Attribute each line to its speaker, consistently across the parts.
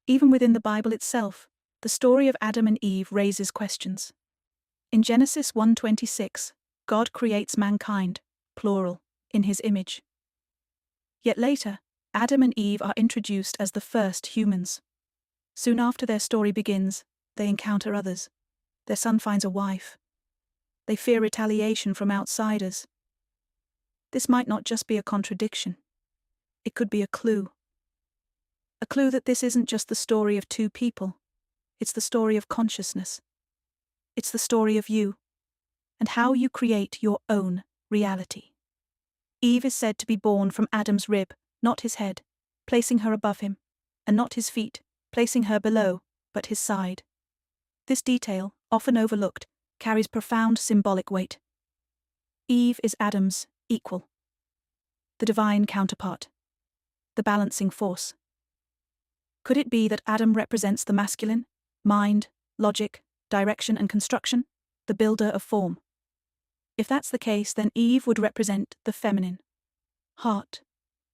Speaker 1: Even within the Bible itself, the story of Adam and Eve raises questions. In Genesis 1:26, God creates mankind, plural, in his image. Yet later, Adam and Eve are introduced as the first humans. Soon after their story begins, they encounter others. Their son finds a wife. They fear retaliation from outsiders. This might not just be a contradiction. It could be a clue. A clue that this isn't just the story of two people. It's the story of consciousness. It's the story of you, and how you create your own reality. Eve is said to be born from Adam's rib, not his head, placing her above him, and not his feet, placing her below, but his side. This detail, often overlooked, carries profound symbolic weight. Eve is Adam's equal, the divine counterpart, the balancing force. Could it be that Adam represents the masculine, mind, logic, direction and construction, the builder of form? If that's the case, then Eve would represent the feminine, heart,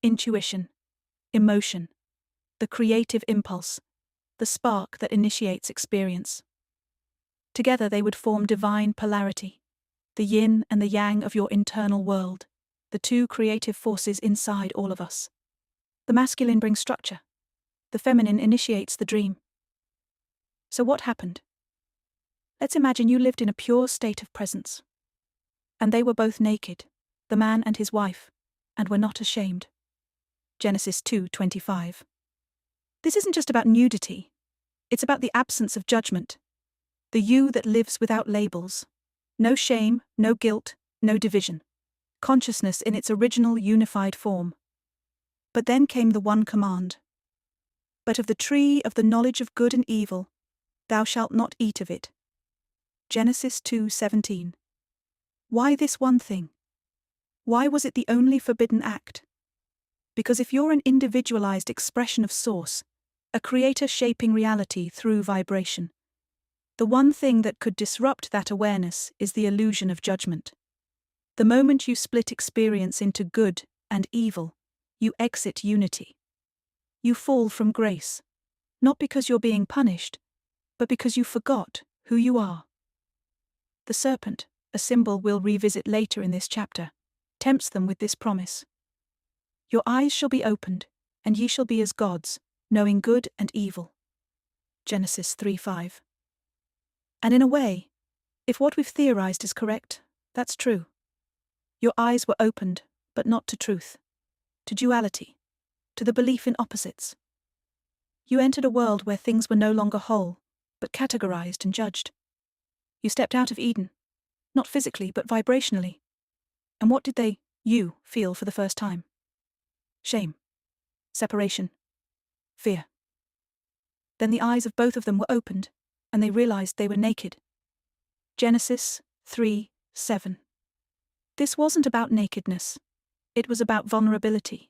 Speaker 1: intuition, emotion, the creative impulse, the spark that initiates experience. Together they would form divine polarity, the yin and the yang of your internal world, the two creative forces inside all of us. The masculine brings structure. The feminine initiates the dream. So what happened? Let's imagine you lived in a pure state of presence. And they were both naked, the man and his wife, and were not ashamed. Genesis 2:25. This isn't just about nudity. It's about the absence of judgment. The you that lives without labels. No shame, no guilt, no division. Consciousness in its original unified form. But then came the one command. But of the tree of the knowledge of good and evil, thou shalt not eat of it. Genesis 2:17. Why this one thing? Why was it the only forbidden act? Because if you're an individualized expression of source, a creator shaping reality through vibration, the one thing that could disrupt that awareness is the illusion of judgment. The moment you split experience into good and evil, you exit unity. You fall from grace, not because you're being punished, but because you forgot who you are. The serpent, a symbol we'll revisit later in this chapter, tempts them with this promise. Your eyes shall be opened, and ye shall be as gods, knowing good and evil. Genesis 3:5. And in a way, if what we've theorized is correct, that's true. Your eyes were opened, but not to truth, to duality, to the belief in opposites. You entered a world where things were no longer whole, but categorized and judged. You stepped out of Eden, not physically, but vibrationally. And what did you feel for the first time? Shame, separation, fear. Then the eyes of both of them were opened, and they realized they were naked. Genesis 3:7. This wasn't about nakedness. It was about vulnerability,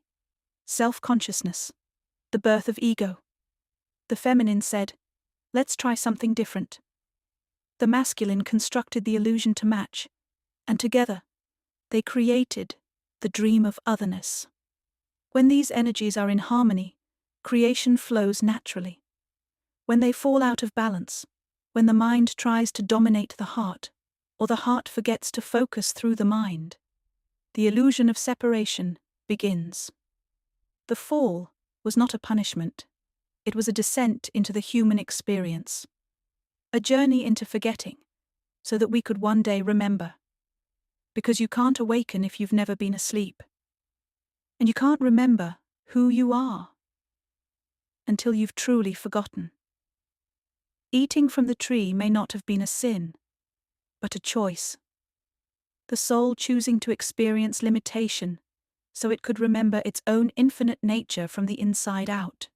Speaker 1: self-consciousness, the birth of ego. The feminine said, let's try something different. The masculine constructed the illusion to match, and together, they created the dream of otherness. When these energies are in harmony, creation flows naturally. When they fall out of balance, when the mind tries to dominate the heart, or the heart forgets to focus through the mind, the illusion of separation begins. The fall was not a punishment. It was a descent into the human experience. A journey into forgetting, so that we could one day remember. Because you can't awaken if you've never been asleep. And you can't remember who you are until you've truly forgotten. Eating from the tree may not have been a sin, but a choice. The soul choosing to experience limitation so it could remember its own infinite nature from the inside out.